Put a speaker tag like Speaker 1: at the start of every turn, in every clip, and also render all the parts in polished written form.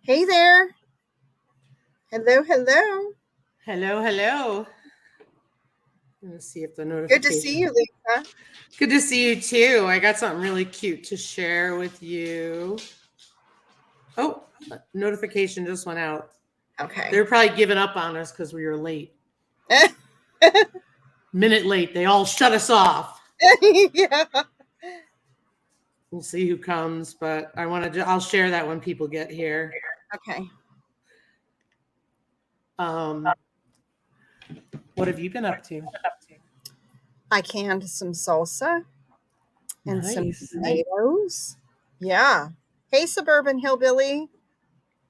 Speaker 1: Hey there. Hello, hello.
Speaker 2: Hello, hello. Let's see if the
Speaker 1: Good to see
Speaker 2: notification.
Speaker 1: you, Lisa.
Speaker 2: Good to see you too. I got something really cute to share with you. Oh, notification just went out.
Speaker 1: Okay.
Speaker 2: They're probably giving up on us because we were late. Minute late. They all shut us off.
Speaker 1: Yeah.
Speaker 2: We'll see who comes, but I'll share that when people get here.
Speaker 1: Okay.
Speaker 2: Um, what have you been up to?
Speaker 1: I canned some salsa and some
Speaker 2: Nice.
Speaker 1: tomatoes. Yeah. Hey, suburban hillbilly.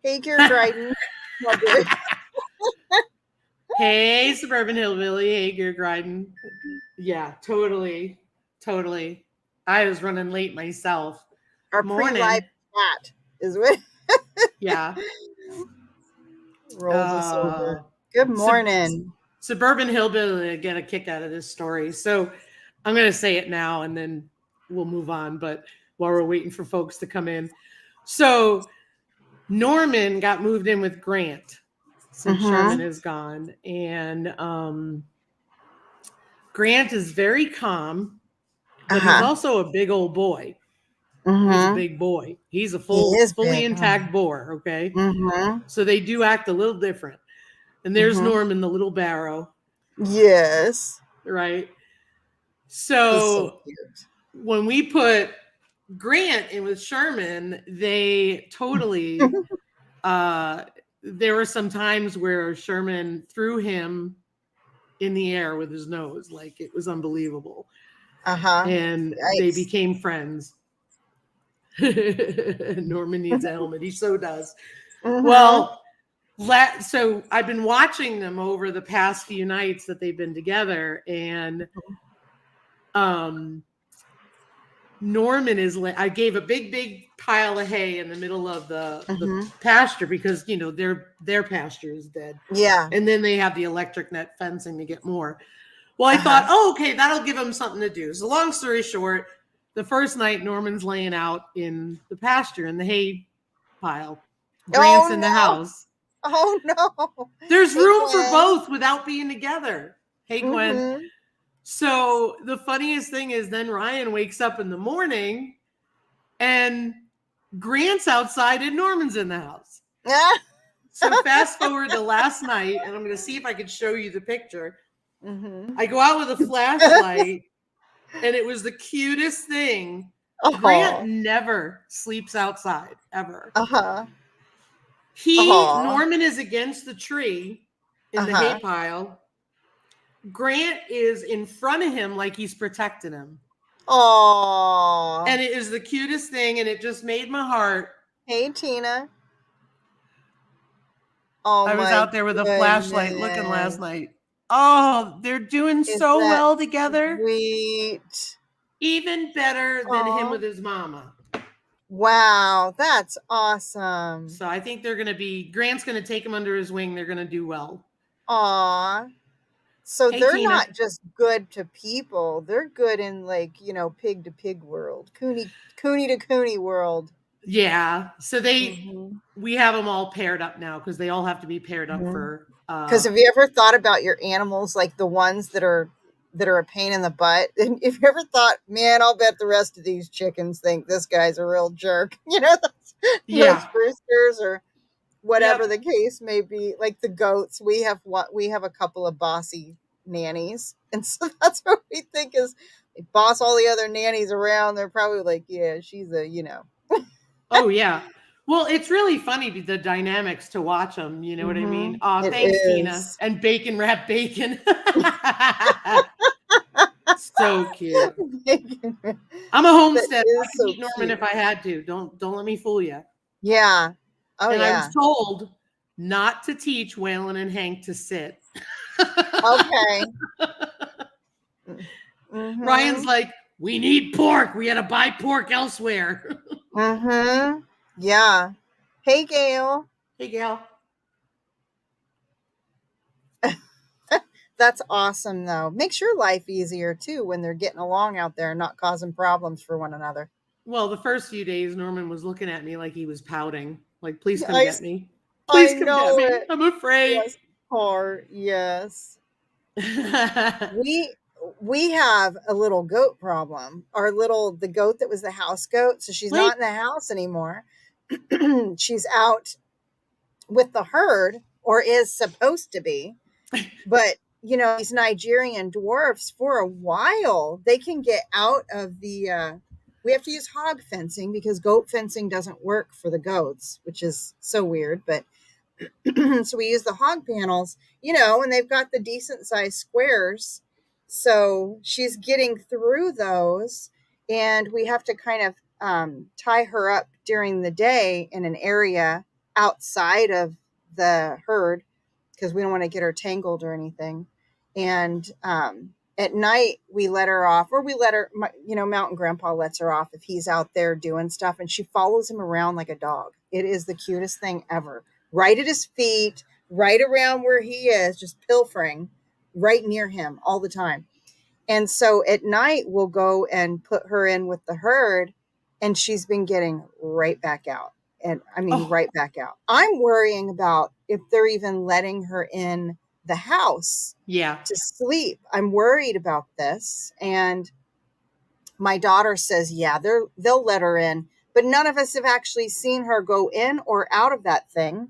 Speaker 1: Hey, Gear Dryden. Hillbilly.
Speaker 2: Hey, suburban hillbilly. Hey, Gear Gryden. Yeah, totally. Totally. I was running late myself.
Speaker 1: Our pre-live
Speaker 2: Morning.
Speaker 1: chat is what
Speaker 2: Yeah.
Speaker 1: rolls us over.
Speaker 2: Uh,
Speaker 1: Good
Speaker 2: sub-
Speaker 1: morning.
Speaker 2: Suburban hillbilly get a kick out of this story. So I'm going to say it now and then we'll move on. But while we're waiting for folks to come in. So Norman got moved in with Grant since Sherman
Speaker 1: Mm-hmm.
Speaker 2: is gone. And Grant is very calm, but he's
Speaker 1: Uh-huh.
Speaker 2: also a big old boy. He's a
Speaker 1: Mm-hmm.
Speaker 2: big boy. He's a
Speaker 1: He is
Speaker 2: fully
Speaker 1: big.
Speaker 2: intact boar. Okay.
Speaker 1: Mm-hmm.
Speaker 2: So they do act a little different. And there's
Speaker 1: Mm-hmm.
Speaker 2: Norman, the little barrow,
Speaker 1: Yes.
Speaker 2: right?
Speaker 1: He's so
Speaker 2: So
Speaker 1: cute.
Speaker 2: when we put Grant in with Sherman, they totally uh there were some times where Sherman threw him in the air with his nose, like it was unbelievable.
Speaker 1: Uh-huh.
Speaker 2: And they
Speaker 1: Yikes.
Speaker 2: became friends. Norman needs a helmet. He so does.
Speaker 1: Mm-hmm.
Speaker 2: Well, so I've been watching them over the past few nights that they've been together, and um, Norman is. I gave a big pile of hay in the middle of the
Speaker 1: Mm-hmm.
Speaker 2: pasture because their pasture is dead,
Speaker 1: Yeah.
Speaker 2: and then they have the electric net fencing to get more. Well, I thought,
Speaker 1: Uh-huh.
Speaker 2: oh, okay, that'll give him something to do. So, long story short, the first night Norman's laying out in the pasture in the hay pile. Grant's
Speaker 1: Oh
Speaker 2: in the
Speaker 1: no.
Speaker 2: house.
Speaker 1: Oh no.
Speaker 2: There's
Speaker 1: Hey
Speaker 2: room for
Speaker 1: Gwen.
Speaker 2: both without being together. Hey, Gwen.
Speaker 1: Mm-hmm.
Speaker 2: So the funniest thing is then Ryan wakes up in the morning and Grant's outside and Norman's in the house. So fast forward to last night, and I'm going to see if I can show you the picture.
Speaker 1: Mm-hmm.
Speaker 2: I go out with a flashlight, and it was the cutest thing. Grant
Speaker 1: Oh.
Speaker 2: never sleeps outside, ever.
Speaker 1: Uh-huh. Oh.
Speaker 2: Norman is against the tree in the hay
Speaker 1: Uh-huh.
Speaker 2: pile. Grant is in front of him like he's protecting him.
Speaker 1: Oh.
Speaker 2: And it is the cutest thing, and it just made my heart.
Speaker 1: Hey Tina. Oh
Speaker 2: I was
Speaker 1: my
Speaker 2: out there with a flashlight looking last
Speaker 1: goodness.
Speaker 2: night. Oh, they're doing
Speaker 1: Is
Speaker 2: so
Speaker 1: that
Speaker 2: well together.
Speaker 1: sweet?
Speaker 2: Even better than him
Speaker 1: Oh.
Speaker 2: with his mama.
Speaker 1: Wow, that's awesome.
Speaker 2: So I think Grant's going to take him under his wing. They're going to do well.
Speaker 1: Aw. So
Speaker 2: Hey,
Speaker 1: they're
Speaker 2: Tina.
Speaker 1: not just good to people. They're good in like, pig to pig world. Cooney to cooney world.
Speaker 2: Yeah. So
Speaker 1: Mm-hmm.
Speaker 2: we have them all paired up now because they all have to be paired up for,
Speaker 1: Because have you ever thought about your animals, like the ones that are a pain in the butt? And if you ever thought, man, I'll bet the rest of these chickens think this guy's a real jerk. Those
Speaker 2: yeah.
Speaker 1: roosters or whatever
Speaker 2: Yep.
Speaker 1: the case may be. Like the goats, we have a couple of bossy nannies, and so that's what we think is they boss all the other nannies around. They're probably like, yeah, she's a.
Speaker 2: Oh, yeah. Well, it's really funny the dynamics to watch them. You know what I mean? Oh,
Speaker 1: It
Speaker 2: thanks, Tina.
Speaker 1: is.
Speaker 2: And bacon wrap bacon. So cute. I'm a
Speaker 1: That
Speaker 2: homestead. I
Speaker 1: is
Speaker 2: could
Speaker 1: so
Speaker 2: eat Norman if
Speaker 1: cute.
Speaker 2: I had to. Don't let me fool you.
Speaker 1: Yeah. Oh
Speaker 2: And I was
Speaker 1: yeah.
Speaker 2: told not to teach Waylon and Hank to sit.
Speaker 1: Okay.
Speaker 2: Ryan's
Speaker 1: Mm-hmm.
Speaker 2: like, we need pork. We had to buy pork elsewhere.
Speaker 1: Mm-hmm. Yeah. Hey Gail.
Speaker 2: Hey, Gail.
Speaker 1: That's awesome though. Makes your life easier too when they're getting along out there and not causing problems for one another.
Speaker 2: Well, the first few days, Norman was looking at me like he was pouting. Like, please come
Speaker 1: I
Speaker 2: get me.
Speaker 1: I
Speaker 2: Please come get
Speaker 1: know
Speaker 2: me.
Speaker 1: it.
Speaker 2: I'm afraid.
Speaker 1: Yes, car. Yes. We we have a little goat problem. The goat that was the house goat. So she's
Speaker 2: Wait.
Speaker 1: not in the house anymore. She's out with the herd, or is supposed to be. But these Nigerian dwarfs, for a while, they can get out of the we have to use hog fencing because goat fencing doesn't work for the goats, which is so weird. But so we use the hog panels, and they've got the decent sized squares. So she's getting through those, and we have to kind of tie her up during the day in an area outside of the herd because we don't want to get her tangled or anything. And at night we let her off, or we let her, Mountain Grandpa lets her off if he's out there doing stuff, and she follows him around like a dog. It is the cutest thing ever. Right at his feet, right around where he is, just pilfering, right near him all the time. And so at night we'll go and put her in with the herd, and she's been getting right back out. And I mean,
Speaker 2: Oh,
Speaker 1: right back out. I'm worrying about if they're even letting her in the house
Speaker 2: yeah.
Speaker 1: to sleep. I'm worried about this. And my daughter says, yeah, they'll let her in, but none of us have actually seen her go in or out of that thing.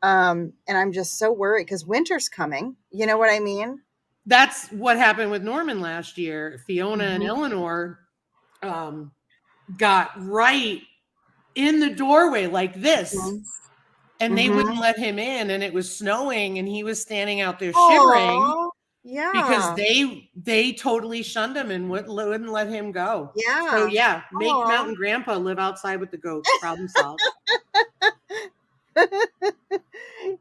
Speaker 1: And I'm just so worried because winter's coming. You know what I mean?
Speaker 2: That's what happened with Norman last year. Fiona and
Speaker 1: Mm-hmm.
Speaker 2: Eleanor got right in the doorway like this, and they wouldn't
Speaker 1: Mm-hmm.
Speaker 2: let him in, and it was snowing, and he was standing out there shivering
Speaker 1: Oh,
Speaker 2: because
Speaker 1: yeah.
Speaker 2: they totally shunned him and wouldn't let him go. So
Speaker 1: Yeah.
Speaker 2: yeah, make
Speaker 1: Oh.
Speaker 2: Mountain Grandpa live outside with the goats. Problem solved.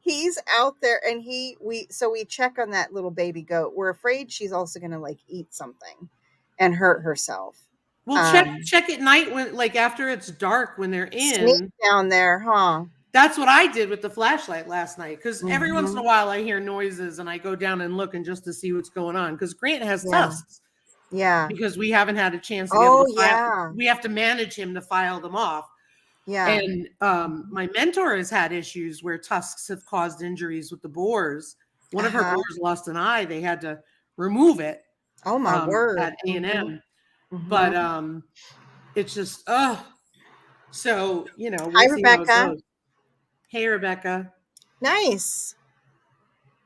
Speaker 1: He's out there, and we check on that little baby goat. We're afraid she's also going to like eat something and hurt herself.
Speaker 2: Well,
Speaker 1: Um,
Speaker 2: check at night when, like, after it's dark when they're
Speaker 1: Sneak
Speaker 2: in.
Speaker 1: down there, huh?
Speaker 2: That's what I did with the flashlight last night, because every once in a
Speaker 1: Mm-hmm.
Speaker 2: while I hear noises and I go down and look and just to see what's going on, because Grant has
Speaker 1: Yeah.
Speaker 2: tusks,
Speaker 1: Yeah.
Speaker 2: because we haven't had a chance to be able
Speaker 1: Oh,
Speaker 2: to file.
Speaker 1: yeah.
Speaker 2: We have to manage him to file them off.
Speaker 1: Yeah.
Speaker 2: And my mentor has had issues where tusks have caused injuries with the boars. One of her
Speaker 1: Uh-huh.
Speaker 2: boars lost an eye. They had to remove it
Speaker 1: Oh, my word.
Speaker 2: at
Speaker 1: Mm-hmm.
Speaker 2: A&M.
Speaker 1: Mm-hmm.
Speaker 2: But it's just, so,
Speaker 1: Hi,
Speaker 2: we'll see how it
Speaker 1: Rebecca.
Speaker 2: goes. Hey, Rebecca.
Speaker 1: Nice.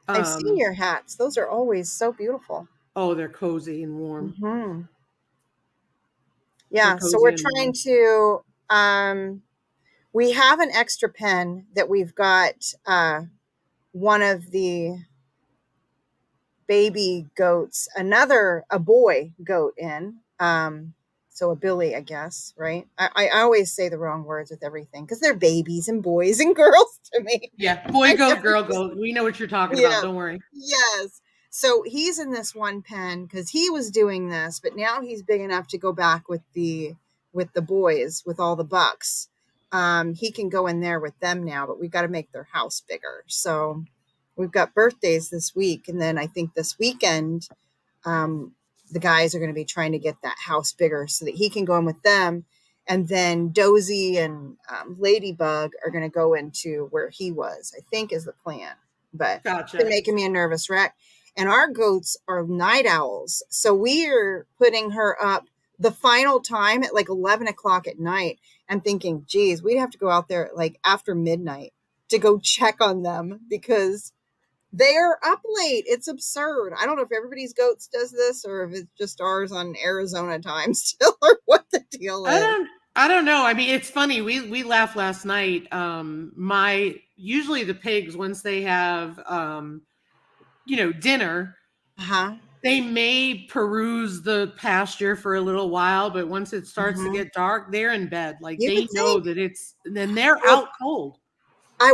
Speaker 1: I've seen your hats. Those are always so beautiful.
Speaker 2: Oh, they're cozy and warm.
Speaker 1: Mm-hmm.
Speaker 2: They're
Speaker 1: Yeah. So
Speaker 2: cozy
Speaker 1: we're
Speaker 2: and
Speaker 1: trying
Speaker 2: warm.
Speaker 1: to, we have an extra pen that we've got one of the baby goats, a boy goat in. So a Billy, I guess, right? I always say the wrong words with everything because they're babies and boys and girls to me.
Speaker 2: Yeah, boy
Speaker 1: I
Speaker 2: goat,
Speaker 1: never
Speaker 2: girl
Speaker 1: just,
Speaker 2: goat. We know what you're talking about.
Speaker 1: yeah,
Speaker 2: Don't worry.
Speaker 1: yes. So he's in this one pen because he was doing this, but now he's big enough to go back with the boys, with all the bucks. He can go in there with them now, but we've got to make their house bigger. So we've got birthdays this week, and then I think this weekend um, the guys are going to be trying to get that house bigger so that he can go in with them. And then Dozy and Ladybug are going to go into where he was, I think is the plan. But it's been
Speaker 2: Gotcha.
Speaker 1: making me a nervous wreck. And our goats are night owls. So we are putting her up the final time at like 11 o'clock at night. I'm thinking, geez, we'd have to go out there like after midnight to go check on them because they're up late. It's absurd. I don't know if everybody's goats does this or if it's just ours on Arizona time still or what the deal
Speaker 2: I
Speaker 1: is.
Speaker 2: don't I don't know. I mean, it's funny. We laughed last night. My usually the pigs, once they have dinner,
Speaker 1: Uh-huh.
Speaker 2: they may peruse the pasture for a little while, but once it starts to
Speaker 1: Mm-hmm.
Speaker 2: get dark, they're in bed. Like,
Speaker 1: You
Speaker 2: they
Speaker 1: would
Speaker 2: know
Speaker 1: think.
Speaker 2: that then they're
Speaker 1: Well,
Speaker 2: out cold.
Speaker 1: I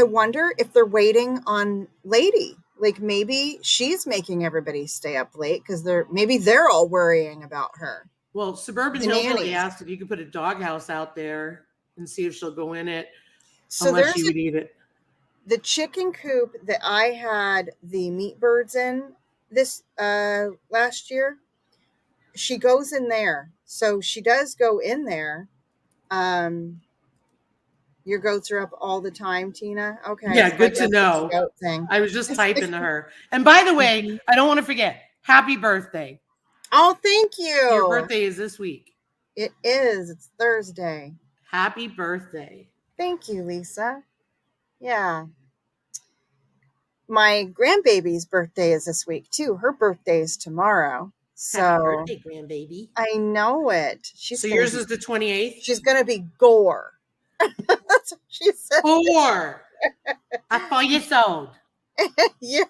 Speaker 1: wonder if they're waiting on Lady. Like maybe she's making everybody stay up late because maybe they're all worrying about her.
Speaker 2: Well, Suburban
Speaker 1: The
Speaker 2: Hillbilly
Speaker 1: nannies.
Speaker 2: asked if you could put a doghouse out there and see if she'll go in it,
Speaker 1: So
Speaker 2: unless
Speaker 1: there's
Speaker 2: she would eat it.
Speaker 1: the chicken coop that I had the meat birds in this last year. She goes in there. So she does go in there. Um, Your goats are up all the time, Tina? Okay.
Speaker 2: Yeah,
Speaker 1: So I
Speaker 2: good to
Speaker 1: guess it's a
Speaker 2: know.
Speaker 1: goat thing.
Speaker 2: I was just typing to her. And by the way,
Speaker 1: Mhm.
Speaker 2: I don't want to forget, happy birthday.
Speaker 1: Oh, thank
Speaker 2: Your
Speaker 1: you.
Speaker 2: birthday is this week.
Speaker 1: It is. It's Thursday.
Speaker 2: Happy birthday.
Speaker 1: Thank you, Lisa. Yeah. My grandbaby's birthday is this week, too. Her birthday is tomorrow.
Speaker 2: Happy
Speaker 1: So
Speaker 2: birthday, grandbaby.
Speaker 1: I know it.
Speaker 2: So yours is the 28th?
Speaker 1: She's gonna be Gore. That's what she said.
Speaker 2: 4. I thought you sold.
Speaker 1: Yeah.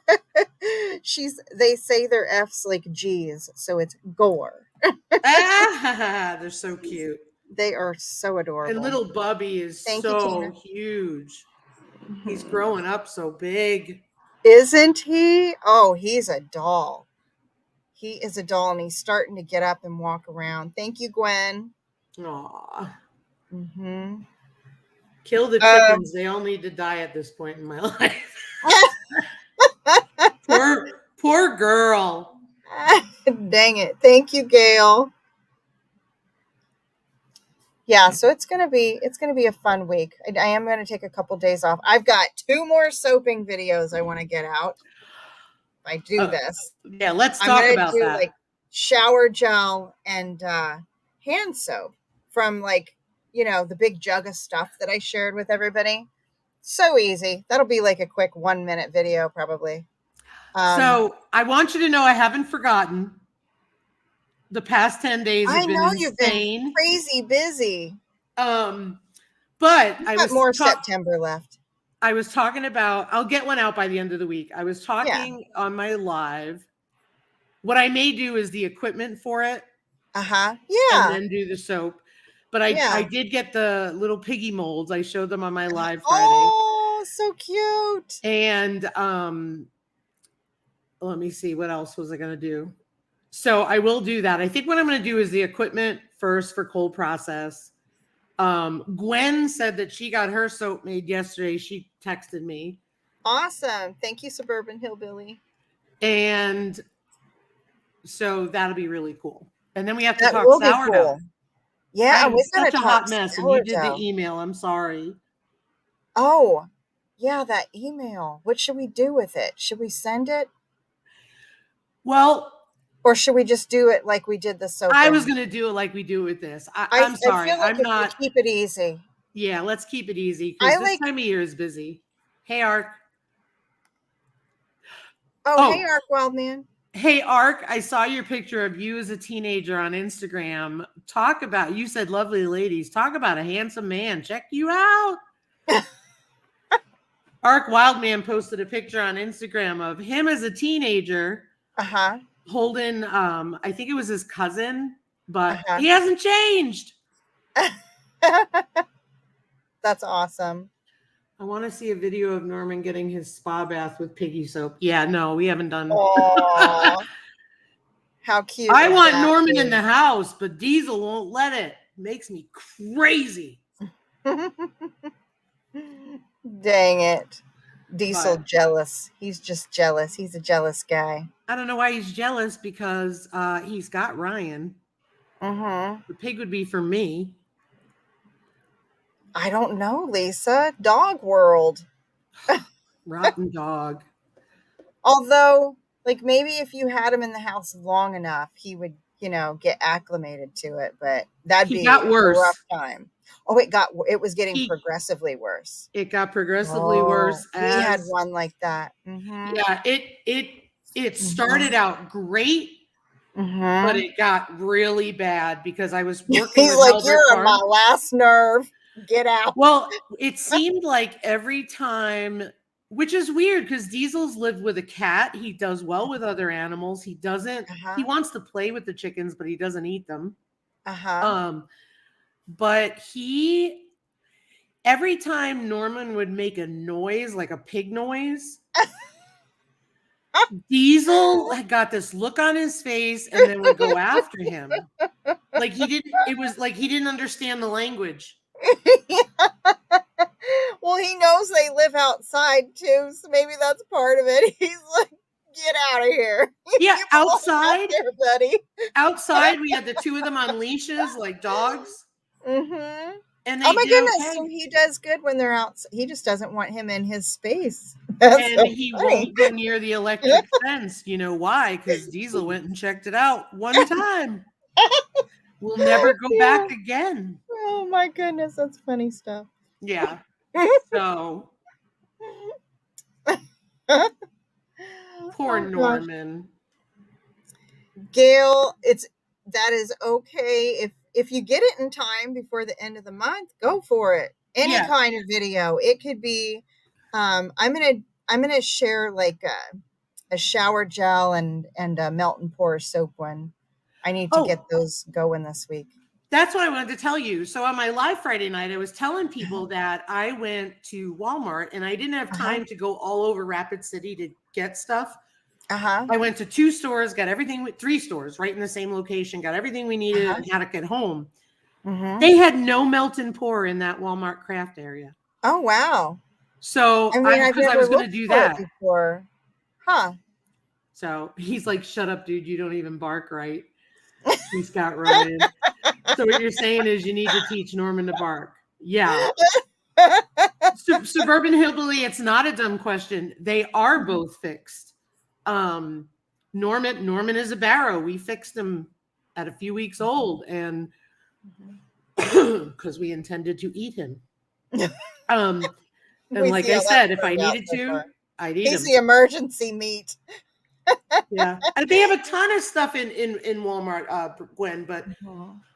Speaker 1: They say their F's like G's, so it's Gore.
Speaker 2: They're so cute.
Speaker 1: They are so adorable.
Speaker 2: And little Bubby is
Speaker 1: Thank you,
Speaker 2: so
Speaker 1: Tina.
Speaker 2: huge. He's growing up so big.
Speaker 1: Isn't he? Oh, he's a doll. He is a doll, and he's starting to get up and walk around. Thank you, Gwen.
Speaker 2: Aw.
Speaker 1: Mm-hmm.
Speaker 2: Kill the chickens. They all need to die at this point in my life. Poor girl.
Speaker 1: Dang it. Thank you, Gail. Yeah, so it's gonna be a fun week. I am gonna take a couple days off. I've got 2 more soaping videos I want to get out. If I do this.
Speaker 2: Yeah, let's talk about that.
Speaker 1: Like shower gel and hand soap from like, the big jug of stuff that I shared with everybody. So easy. That'll be like a quick 1-minute video probably.
Speaker 2: So I want you to know I haven't forgotten. The past 10 days have been insane.
Speaker 1: You've been crazy busy.
Speaker 2: But I
Speaker 1: got more September left.
Speaker 2: I was talking about, I'll get one out by the end of the week. I was talking on my live. What I may do is the equipment for it.
Speaker 1: Yeah.
Speaker 2: And then do the soap. But I did get the little piggy molds. I showed them on my live Friday.
Speaker 1: Oh, so cute.
Speaker 2: And let me see, what else was I going to do? So I will do that. I think what I'm going to do is the equipment first for cold process. Gwen said that she got her soap made yesterday. She texted me.
Speaker 1: Awesome. Thank you, Suburban Hillbilly.
Speaker 2: And so that'll be really cool. And then we have to talk sourdough.
Speaker 1: Cool. Yeah,
Speaker 2: I'm such a hot mess. And you did the email. I'm sorry.
Speaker 1: Oh, yeah, that email. What should we do with it? Should we send it?
Speaker 2: Well,
Speaker 1: or should we just do it like we did the soap?
Speaker 2: I was going to do it like we do with this. I'm sorry.
Speaker 1: I feel like I'm not. Keep it easy.
Speaker 2: Yeah, let's keep it easy because this time of year is busy. Hey, Ark.
Speaker 1: Oh, hey, Ark Wildman.
Speaker 2: Hey, Ark, I saw your picture of you as a teenager on Instagram. You said lovely ladies. Talk about a handsome man. Check you out. Ark Wildman posted a picture on Instagram of him as a teenager. Holding, I think it was his cousin, but he hasn't changed.
Speaker 1: That's awesome.
Speaker 2: I want to see a video of Norman getting his spa bath with piggy soap. Yeah, no, we haven't done.
Speaker 1: How cute.
Speaker 2: I want Norman in the house, but Diesel won't let it. Makes me crazy.
Speaker 1: Dang it. Diesel jealous. He's just jealous. He's a jealous guy.
Speaker 2: I don't know why he's jealous because he's got Ryan. The pig would be for me.
Speaker 1: I don't know, Lisa. Dog world.
Speaker 2: Rotten dog.
Speaker 1: Although, like maybe if you had him in the house long enough, he would, get acclimated to it. But that'd be a rough time. Oh, it was getting progressively worse.
Speaker 2: It got progressively worse.
Speaker 1: We had one like that.
Speaker 2: Yeah, it started out great, but it got really bad because I was working.
Speaker 1: He's like, you're on my last nerve. Get out.
Speaker 2: Well, it seemed like every time, which is weird because Diesel's lived with a cat. He does well with other animals. He doesn't. He wants to play with the chickens, but he doesn't eat them. But every time Norman would make a noise, like a pig noise, Diesel had got this look on his face and then would go after him. Like it was like he didn't understand the language.
Speaker 1: Well, he knows they live outside too, so maybe that's part of it. He's like, get out of here.
Speaker 2: Yeah, outside.
Speaker 1: There, buddy.
Speaker 2: Outside, we had the 2 of them on leashes like dogs. and
Speaker 1: Oh
Speaker 2: they
Speaker 1: my
Speaker 2: did
Speaker 1: goodness. So
Speaker 2: okay.
Speaker 1: he does good when they're out. He just doesn't want him in his space. That's
Speaker 2: And
Speaker 1: so
Speaker 2: he
Speaker 1: funny.
Speaker 2: won't go near the electric fence. You know why? Because Diesel went and checked it out one time. We'll never go
Speaker 1: Yeah.
Speaker 2: back again.
Speaker 1: Oh my goodness. That's funny stuff.
Speaker 2: Yeah. So poor
Speaker 1: Oh gosh.
Speaker 2: Norman.
Speaker 1: Gail, that is okay. If you get it in time before the end of the month, go for it. Any
Speaker 2: Yeah.
Speaker 1: kind of video. It could be I'm gonna share like a shower gel and a melt and pour soap one. I need to get
Speaker 2: Oh,
Speaker 1: those going this week.
Speaker 2: that's what I wanted to tell you. So on my live Friday night, I was telling people that I went to Walmart and I didn't have
Speaker 1: Uh-huh.
Speaker 2: time to go all over Rapid City to get stuff.
Speaker 1: Uh-huh.
Speaker 2: I went to 2 stores, got everything with 3 stores right in the same location, got everything we needed
Speaker 1: Uh-huh.
Speaker 2: and had it at home.
Speaker 1: Mm-hmm.
Speaker 2: They had no melt and pour in that Walmart craft area.
Speaker 1: Oh wow.
Speaker 2: So
Speaker 1: I mean, I've
Speaker 2: because I was
Speaker 1: never
Speaker 2: going to
Speaker 1: looked
Speaker 2: do
Speaker 1: for it
Speaker 2: that.
Speaker 1: before. Huh.
Speaker 2: So he's like, shut up, dude. You don't even bark right. He's got Ryan. So what you're saying is you need to teach Norman to bark. Yeah. Suburban Hillbilly, it's not a dumb question. They are both fixed. Norman is a barrow. We fixed him at a few weeks old, and because we intended to eat him. And
Speaker 1: We
Speaker 2: like
Speaker 1: see
Speaker 2: I
Speaker 1: how that
Speaker 2: said, if I
Speaker 1: turned out
Speaker 2: needed
Speaker 1: so
Speaker 2: to,
Speaker 1: far.
Speaker 2: I'd eat
Speaker 1: He's
Speaker 2: him.
Speaker 1: the emergency meat.
Speaker 2: Yeah, and they have a ton of stuff in Walmart, Gwen. But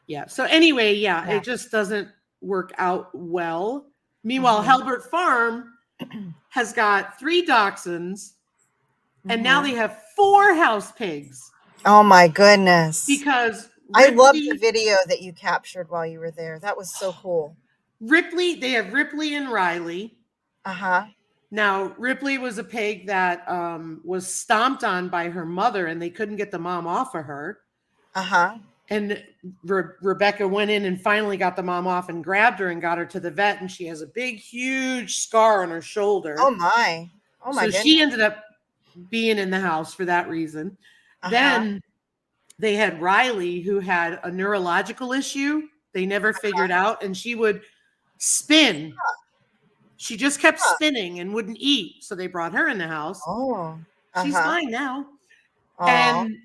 Speaker 2: yeah. So anyway, yeah, it just doesn't work out well. Meanwhile, Halbert Farm has got 3 dachshunds, and now they have 4 house pigs.
Speaker 1: Oh my goodness.
Speaker 2: Because
Speaker 1: I loved the video that you captured while you were there. That was so cool.
Speaker 2: They have Ripley and Riley.
Speaker 1: Uh-huh.
Speaker 2: Now, Ripley was a pig that was stomped on by her mother, and they couldn't get the mom off of her.
Speaker 1: Uh-huh.
Speaker 2: And Rebecca went in and finally got the mom off and grabbed her and got her to the vet, and she has a big, huge scar on her shoulder.
Speaker 1: Oh my. Oh my goodness.
Speaker 2: She ended up being in the house for that reason. Then they had Riley, who had a neurological issue they never figured out, and she would spin. She just kept spinning and wouldn't eat. So they brought her in the house.
Speaker 1: Oh.
Speaker 2: She's fine now.
Speaker 1: Aww.
Speaker 2: And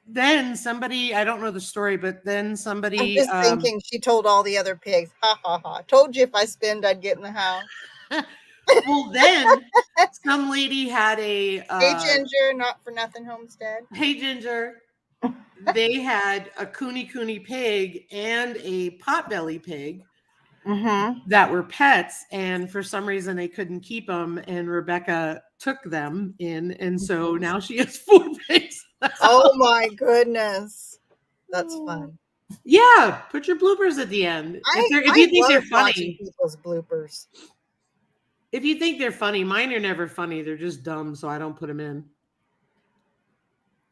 Speaker 2: then somebody, I don't know the story, but then somebody.
Speaker 1: I'm just thinking she told all the other pigs, ha ha ha. Told you if I spinned, I'd get in the house.
Speaker 2: Well, then some lady had a.
Speaker 1: Hey, Ginger, not for nothing homestead.
Speaker 2: Hey, Ginger. They had a cooney pig and a potbelly pig that were pets, and for some reason they couldn't keep them, and Rebecca took them in, and so now she has 4 pigs.
Speaker 1: Oh my goodness, that's fun.
Speaker 2: Yeah, put your bloopers at the end. If you think they're funny,
Speaker 1: people's bloopers.
Speaker 2: If you think they're funny, mine are never funny. They're just dumb, so I don't put them in.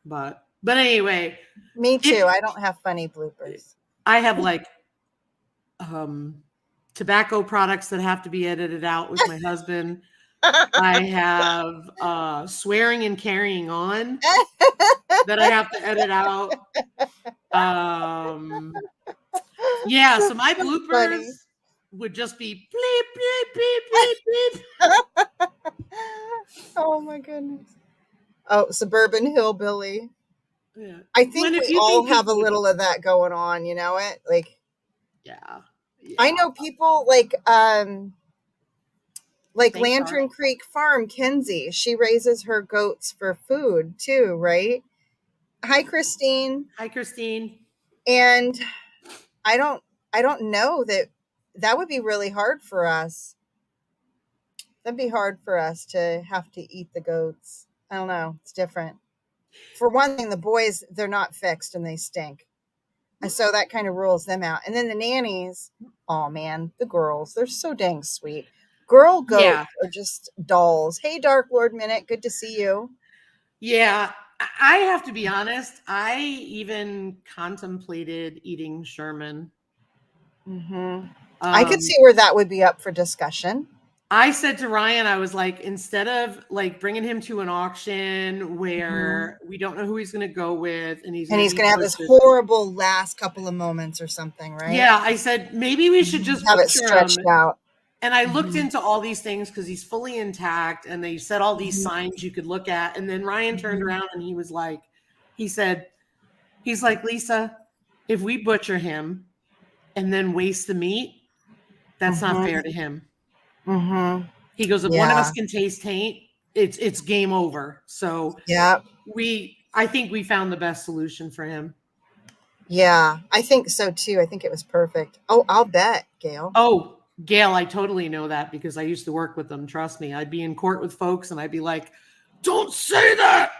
Speaker 2: But anyway,
Speaker 1: me too. I don't have funny bloopers.
Speaker 2: I have like tobacco products that have to be edited out with my husband. I have swearing and carrying on that I have to edit out. Yeah, so my bloopers would just be bleep, bleep, bleep, bleep, bleep.
Speaker 1: Oh my goodness. Oh, Suburban Hillbilly.
Speaker 2: Yeah.
Speaker 1: I think we all have a little of that going on, you know it? Like,
Speaker 2: yeah.
Speaker 1: I know people like Lantern Creek Farm, Kenzie. She raises her goats for food too, right? Hi, Christine.
Speaker 2: Hi, Christine.
Speaker 1: And I don't know that would be really hard for us. That'd be hard for us to have to eat the goats. I don't know. It's different. For one thing, the boys, they're not fixed and they stink. And so that kind of rules them out. And then the nannies, oh man, the girls, they're so dang sweet. Girl goats are just dolls. Hey, Dark Lord Minute, good to see you.
Speaker 2: Yeah, I have to be honest. I even contemplated eating Sherman.
Speaker 1: I could see where that would be up for discussion.
Speaker 2: I said to Ryan, I was like, instead of like bringing him to an auction where we don't know who he's going to go with, and he's going
Speaker 1: to have this
Speaker 2: butchered.
Speaker 1: horrible last couple of moments or something, right?
Speaker 2: Yeah, I said maybe we should just
Speaker 1: have it
Speaker 2: butcher
Speaker 1: stretched
Speaker 2: him.
Speaker 1: out.
Speaker 2: And I looked into all these things because he's fully intact, and they said all these signs you could look at. And then Ryan turned around and he was like, he's like, Lisa, if we butcher him and then waste the meat, that's not fair to him. He goes, if one of us can taste taint, it's game over. So I think we found the best solution for him.
Speaker 1: Yeah, I think so too. I think it was perfect. Oh, I'll bet, Gail.
Speaker 2: Oh, Gail, I totally know that because I used to work with them. Trust me. I'd be in court with folks and I'd be like, don't say that.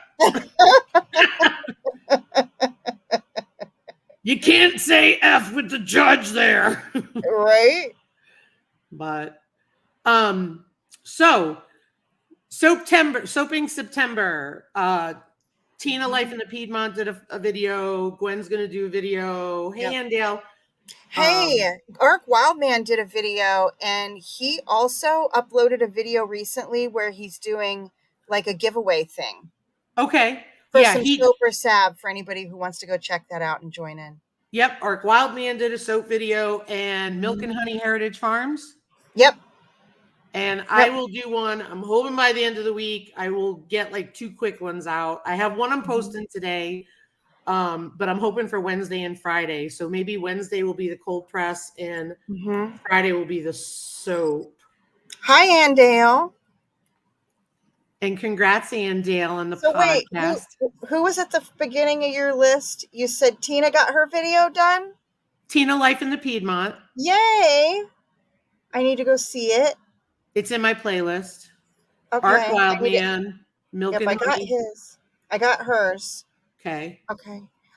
Speaker 2: You can't say F with the judge there.
Speaker 1: Right.
Speaker 2: But so Soaping September. Tina Life in the Piedmont did a video. Gwen's gonna do a video. Hey, Andale.
Speaker 1: Hey, Ark Wildman did a video, and he also uploaded a video recently where he's doing like a giveaway thing.
Speaker 2: Okay.
Speaker 1: For some soap or salve for anybody who wants to go check that out and join in.
Speaker 2: Yep. Ark Wildman did a soap video, and Milk and Honey Heritage Farms.
Speaker 1: Yep.
Speaker 2: And I will do one. I'm hoping by the end of the week, I will get like 2 quick ones out. I have one I'm posting today, but I'm hoping for Wednesday and Friday. So maybe Wednesday will be the cold press and Friday will be the soap.
Speaker 1: Hi, Andale.
Speaker 2: And congrats, Andale, on the podcast.
Speaker 1: Wait, who was at the beginning of your list? You said Tina got her video done?
Speaker 2: Tina Life in the Piedmont.
Speaker 1: Yay. I need to go see it.
Speaker 2: It's in my playlist.
Speaker 1: Okay.
Speaker 2: Ark Wildman, Milk and Honey.
Speaker 1: I got his. I got hers.
Speaker 2: Okay.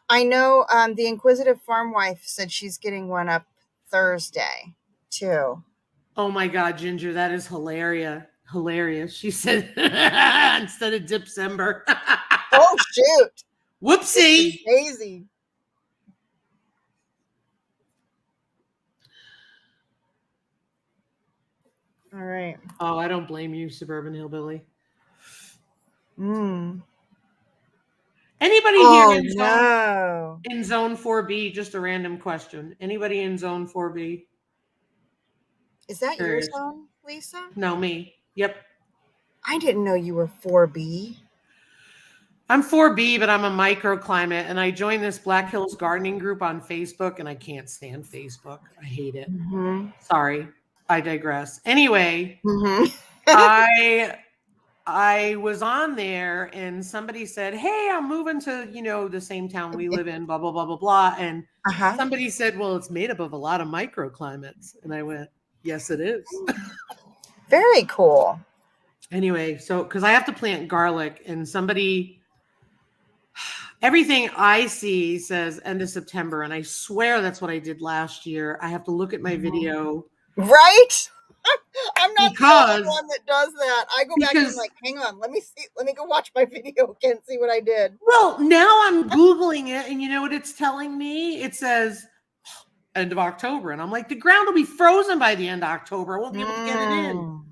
Speaker 1: I know the Inquisitive Farm Wife said she's getting one up Thursday, too.
Speaker 2: Oh, my God, Ginger, that is hilarious. She said instead of December.
Speaker 1: Oh, shoot.
Speaker 2: Whoopsie.
Speaker 1: Daisy. All right.
Speaker 2: Oh, I don't blame you, Suburban Hillbilly. Anybody here in zone 4B? Just a random question. Anybody in zone 4B?
Speaker 1: Is that your zone, Lisa?
Speaker 2: No, me. Yep.
Speaker 1: I didn't know you were 4B.
Speaker 2: I'm 4B, but I'm a microclimate, and I joined this Black Hills gardening group on Facebook, and I can't stand Facebook. I hate it. Sorry. I digress. Anyway, I was on there and somebody said, hey, I'm moving to, the same town we live in, blah, blah, blah, blah, blah. And somebody said, well, it's made up of a lot of microclimates. And I went, yes, it is.
Speaker 1: Very cool.
Speaker 2: Anyway, because I have to plant garlic and everything I see says end of September. And I swear that's what I did last year. I have to look at my video.
Speaker 1: Right? I'm not the only one that does that. I go back and I'm like, hang on, let me see. Let me go watch my video again, see what I did.
Speaker 2: Well, now I'm Googling it, and you know what it's telling me? It says end of October. And I'm like, the ground will be frozen by the end of October. I won't be able to get it in.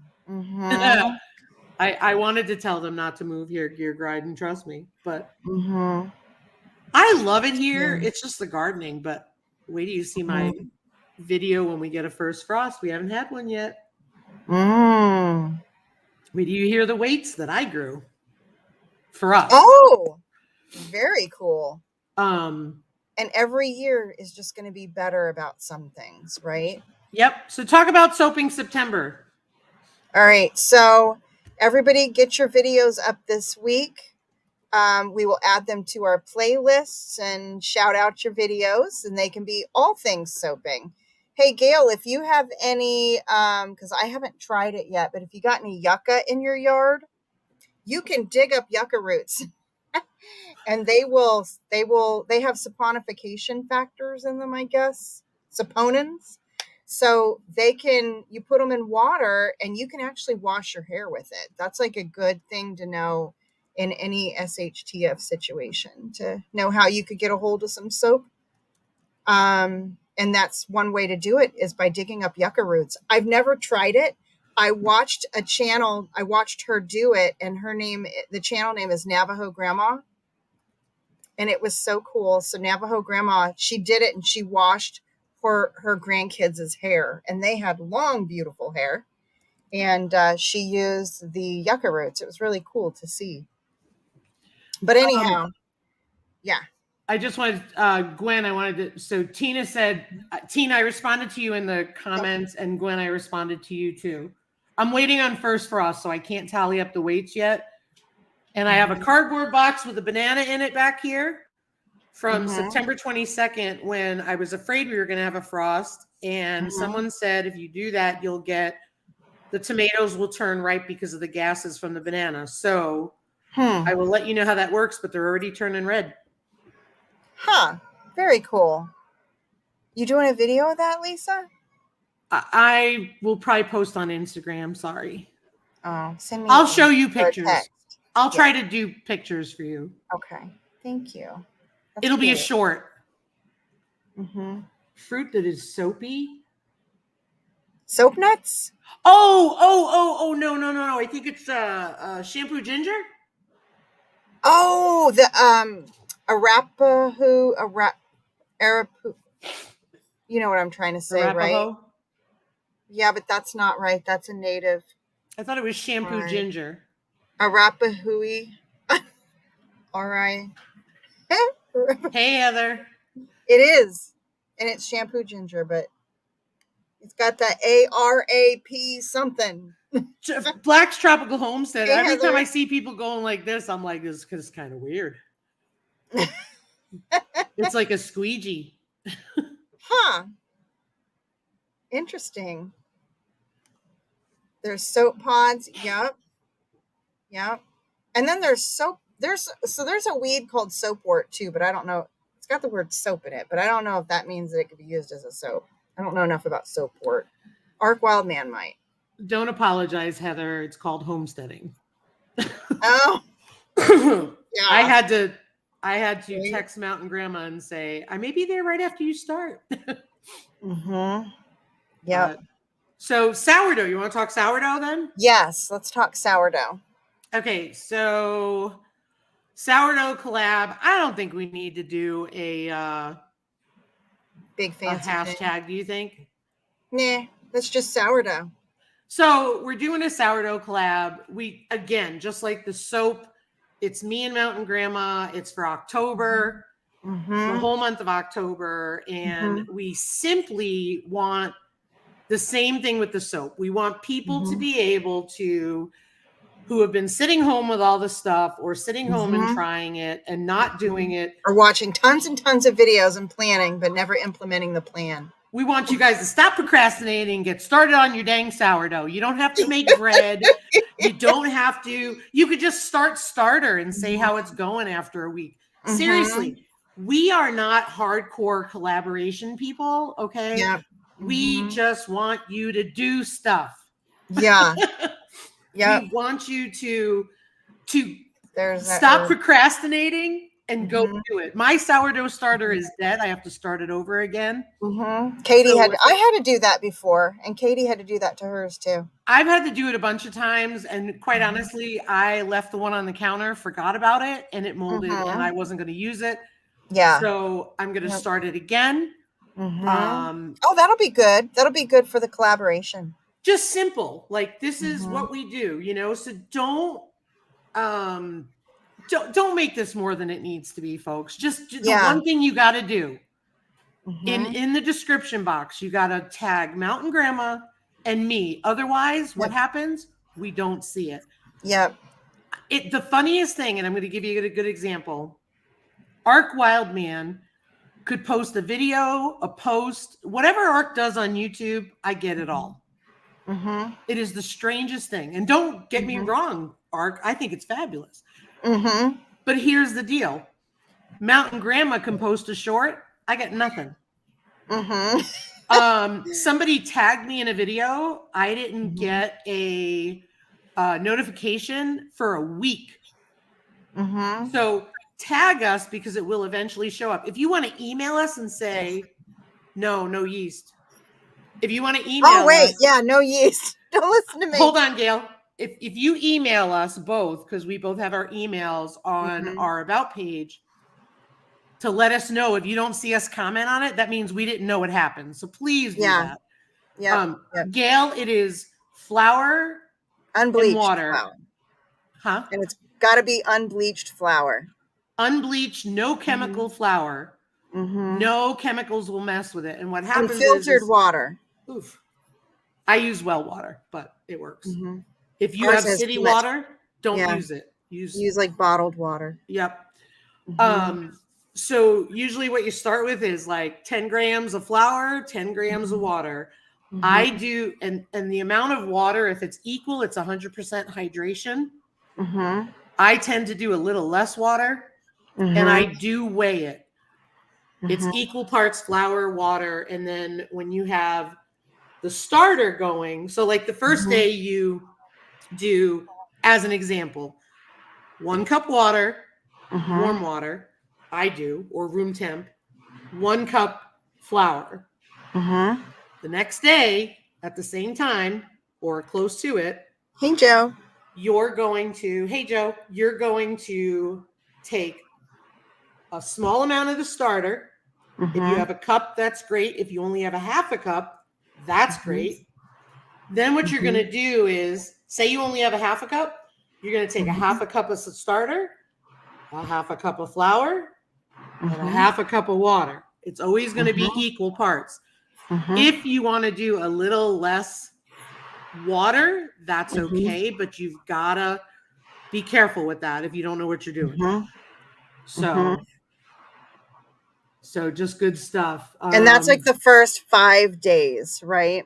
Speaker 2: I wanted to tell them not to move here, Gear Griden, trust me. But I love it here. It's just the gardening. But wait till you see my video when we get a first frost. We haven't had one yet. Wait till you hear the weights that I grew for us.
Speaker 1: Oh, very cool. And every year is just going to be better about some things, right?
Speaker 2: Yep. So talk about soaping September.
Speaker 1: All right. So everybody get your videos up this week. We will add them to our playlists and shout out your videos, and they can be all things soaping. Hey, Gail, if you have any, because I haven't tried it yet, but if you got any yucca in your yard, you can dig up yucca roots and they have saponification factors in them, I guess, saponins. So you put them in water and you can actually wash your hair with it. That's like a good thing to know in any SHTF situation, to know how you could get a hold of some soap. And that's one way to do it, is by digging up yucca roots. I've never tried it. I watched a channel. I watched her do it, and the channel name is Navajo Grandma. And it was so cool. So Navajo Grandma, she did it and she washed her grandkids' hair. And they had long, beautiful hair. And she used the yucca roots. It was really cool to see. But anyhow, yeah.
Speaker 2: I just wanted, Gwen, so Tina said, Tina, I responded to you in the comments, and Gwen, I responded to you too. I'm waiting on first frost, so I can't tally up the weights yet. And I have a cardboard box with a banana in it back here from September 22nd, when I was afraid we were going to have a frost. And someone said, if you do that, the tomatoes will turn ripe because of the gases from the banana. So I will let you know how that works, but they're already turning red.
Speaker 1: Huh. Very cool. You doing a video of that, Lisa?
Speaker 2: I will probably post on Instagram. Sorry.
Speaker 1: Oh, send me.
Speaker 2: I'll show you pictures. I'll
Speaker 1: Yeah.
Speaker 2: try to do pictures for you.
Speaker 1: Okay. Thank you. That's
Speaker 2: It'll be a
Speaker 1: cute.
Speaker 2: short.
Speaker 1: Fruit
Speaker 2: that is soapy.
Speaker 1: Soap nuts?
Speaker 2: Oh, no. I think it's shampoo ginger.
Speaker 1: Oh, the Arapaho, you know what I'm trying to say,
Speaker 2: Arapaho?
Speaker 1: right? Yeah, but that's not right. That's a native.
Speaker 2: I thought it was shampoo ginger.
Speaker 1: Arapahui. All right.
Speaker 2: Hey, Heather.
Speaker 1: It is. And it's shampoo ginger, but it's got that ARAP something.
Speaker 2: Black's Tropical Homestead.
Speaker 1: Hey,
Speaker 2: Every
Speaker 1: Heather.
Speaker 2: time I see people going like this, I'm like, this is kind of weird. It's like a squeegee.
Speaker 1: Huh. Interesting. There's soap pods. Yep. And then there's soap. There's a weed called soapwort too, but I don't know. It's got the word soap in it, but I don't know if that means that it could be used as a soap. I don't know enough about soapwort. Ark Wildman might.
Speaker 2: Don't apologize, Heather. It's called homesteading.
Speaker 1: Oh.
Speaker 2: Yeah. I had to text Mountain Grandma and say, I may be there right after you start.
Speaker 1: Yeah.
Speaker 2: So sourdough, you want to talk sourdough then?
Speaker 1: Yes, let's talk sourdough.
Speaker 2: Okay, so sourdough collab. I don't think we need to do a
Speaker 1: big fancy
Speaker 2: hashtag,
Speaker 1: thing.
Speaker 2: Do you think?
Speaker 1: Nah, that's just sourdough.
Speaker 2: So we're doing a sourdough collab. We, again, just like the soap, it's me and Mountain Grandma. It's for October, the whole month of October. And we simply want the same thing with the soap. We want people to be able to, who have been sitting home with all the stuff or sitting home and trying it and not doing it.
Speaker 1: Or watching tons and tons of videos and planning, but never implementing the plan.
Speaker 2: We want you guys to stop procrastinating and get started on your dang sourdough. You don't have to make bread. You don't have to. You could just start starter and say how it's going after a week. Seriously, we are not hardcore collaboration people, okay?
Speaker 1: Yeah.
Speaker 2: We just want you to do stuff.
Speaker 1: Yeah. Yeah.
Speaker 2: We want you to
Speaker 1: There's
Speaker 2: stop procrastinating and go do it. My sourdough starter is dead. I have to start it over again.
Speaker 1: Katie I had to do that before, and Katie had to do that to hers too.
Speaker 2: I've had to do it a bunch of times, and quite honestly, I left the one on the counter, forgot about it, and it molded, and I wasn't going to use it.
Speaker 1: Yeah.
Speaker 2: So I'm going to start it again.
Speaker 1: Oh, that'll be good. That'll be good for the collaboration.
Speaker 2: Just simple. Like, this is what we do, you know? So don't make this more than it needs to be, folks. Just the one thing you got to do in the description box, you got to tag Mountain Grandma and me. Otherwise, what happens? We don't see it.
Speaker 1: Yep.
Speaker 2: The funniest thing, and I'm going to give you a good example. Ark Wildman could post a video, a post, whatever Ark does on YouTube, I get it all. It is the strangest thing. And don't get me wrong, Ark, I think it's fabulous. But here's the deal. Mountain Grandma can post a short. I get nothing. Somebody tagged me in a video. I didn't get a notification for a week. So tag us because it will eventually show up. If you want to email us and say, no yeast. If you want to email us.
Speaker 1: No yeast. Don't listen to me.
Speaker 2: Hold on, Gail. If you email us both, because we both have our emails on our About page, to let us know if you don't see us comment on it, that means we didn't know what happened. So please do that.
Speaker 1: Yeah.
Speaker 2: Gail, it is flour
Speaker 1: Unbleached
Speaker 2: and water.
Speaker 1: flour.
Speaker 2: Huh?
Speaker 1: And it's got to be unbleached flour.
Speaker 2: Unbleached, no chemical flour. No chemicals will mess with it. And what happens
Speaker 1: Unfiltered water.
Speaker 2: Oof. I use well water, but it works. If you
Speaker 1: Ours
Speaker 2: have city water, don't use it.
Speaker 1: Use like bottled water.
Speaker 2: Yep. So usually what you start with is like 10 grams of flour, 10 grams of water. I do, and the amount of water, if it's equal, it's 100% hydration. I tend to do a little less water, and I do weigh it. It's equal parts flour, water, and then when you have the starter going, so like the first day you do, as an example, 1 cup water, warm water, I do, or room temp, 1 cup flour. The next day, at the same time, or close to it,
Speaker 1: hey Joe,
Speaker 2: you're going to take a small amount of the starter. If you have a cup, that's great. If you only have a half a cup, that's great. Then what you're going to do is, say you only have a half a cup, you're going to take a half a cup of starter, a half a cup of flour, and a half a cup of water. It's always going to be equal parts. If you want to do a little less water, that's okay, but you've got to be careful with that if you don't know what you're doing. So just good stuff.
Speaker 1: And that's like the first 5 days, right?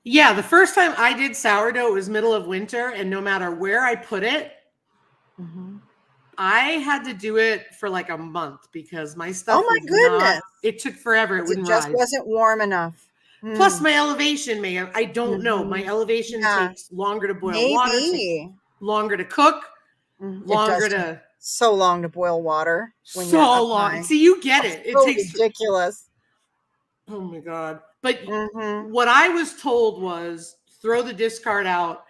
Speaker 2: Yeah, the first time I did sourdough, it was middle of winter, and no matter where I put it, I had to do it for like a month because my stuff it took forever. It
Speaker 1: just wasn't warm enough.
Speaker 2: Plus my elevation, I don't know. My elevation takes longer to boil water, takes longer to cook,
Speaker 1: so long to boil water.
Speaker 2: So long. See, you get it. It takes
Speaker 1: ridiculous.
Speaker 2: Oh my God. But what I was told was throw the discard out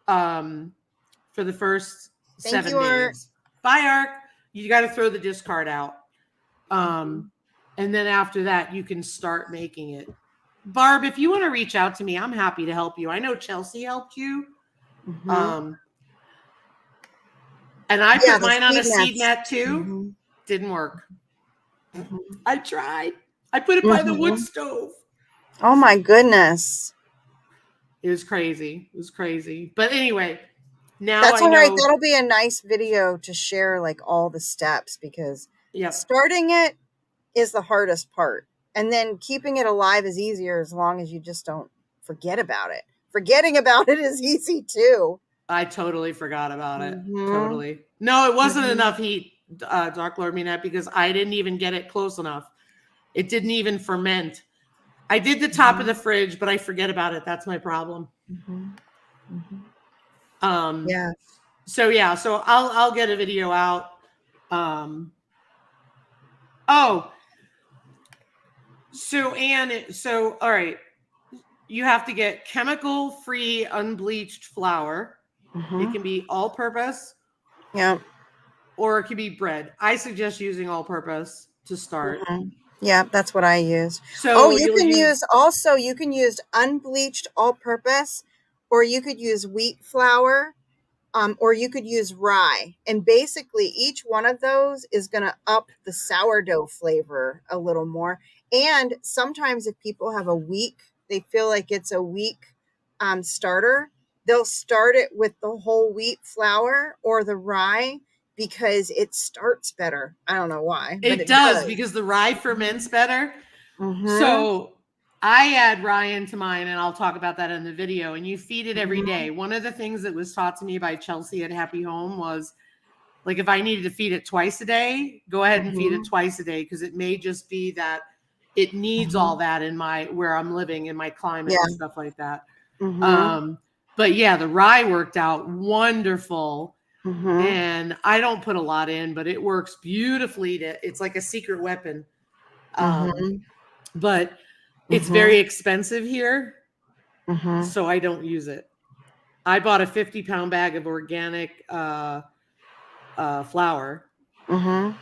Speaker 2: for the first 7 days. Bye, Ark. You got to throw the discard out. And then after that, you can start making it. Barb, if you want to reach out to me, I'm happy to help you. I know Chelsea helped you. And I put mine on a seed net too. Didn't work. I tried. I put it by the wood stove.
Speaker 1: Oh my goodness.
Speaker 2: It was crazy. But anyway, now
Speaker 1: that's all right. That'll be a nice video to share, like all the steps, because starting it is the hardest part. And then keeping it alive is easier as long as you just don't forget about it. Forgetting about it is easy too.
Speaker 2: I totally forgot about it. Totally. No, it wasn't enough heat, Dark Lord Minette, because I didn't even get it close enough. It didn't even ferment. I did the top of the fridge, but I forget about it. That's my problem. So I'll get a video out. So all right. You have to get chemical-free unbleached flour. It can be all-purpose.
Speaker 1: Yeah.
Speaker 2: Or it can be bread. I suggest using all-purpose to start.
Speaker 1: Yeah, that's what I use. So you can use unbleached all-purpose, or you could use wheat flour, or you could use rye. And basically, each one of those is going to up the sourdough flavor a little more. And sometimes if people have they feel like it's a weak starter, they'll start it with the whole wheat flour or the rye, because it starts better. I don't know why.
Speaker 2: But it does, because the rye ferments better. So I add rye into mine, and I'll talk about that in the video. And you feed it every day. One of the things that was taught to me by Chelsea at Happy Home was, like, if I needed to feed it twice a day, go ahead and feed it twice a day, because it may just be that it needs all that in where I'm living, in my climate and stuff like that. But yeah, the rye worked out wonderful. And I don't put a lot in, but it works beautifully. It's like a secret weapon. But it's very expensive here. so I don't use it. I bought a 50-pound bag of organic flour.
Speaker 1: Oh,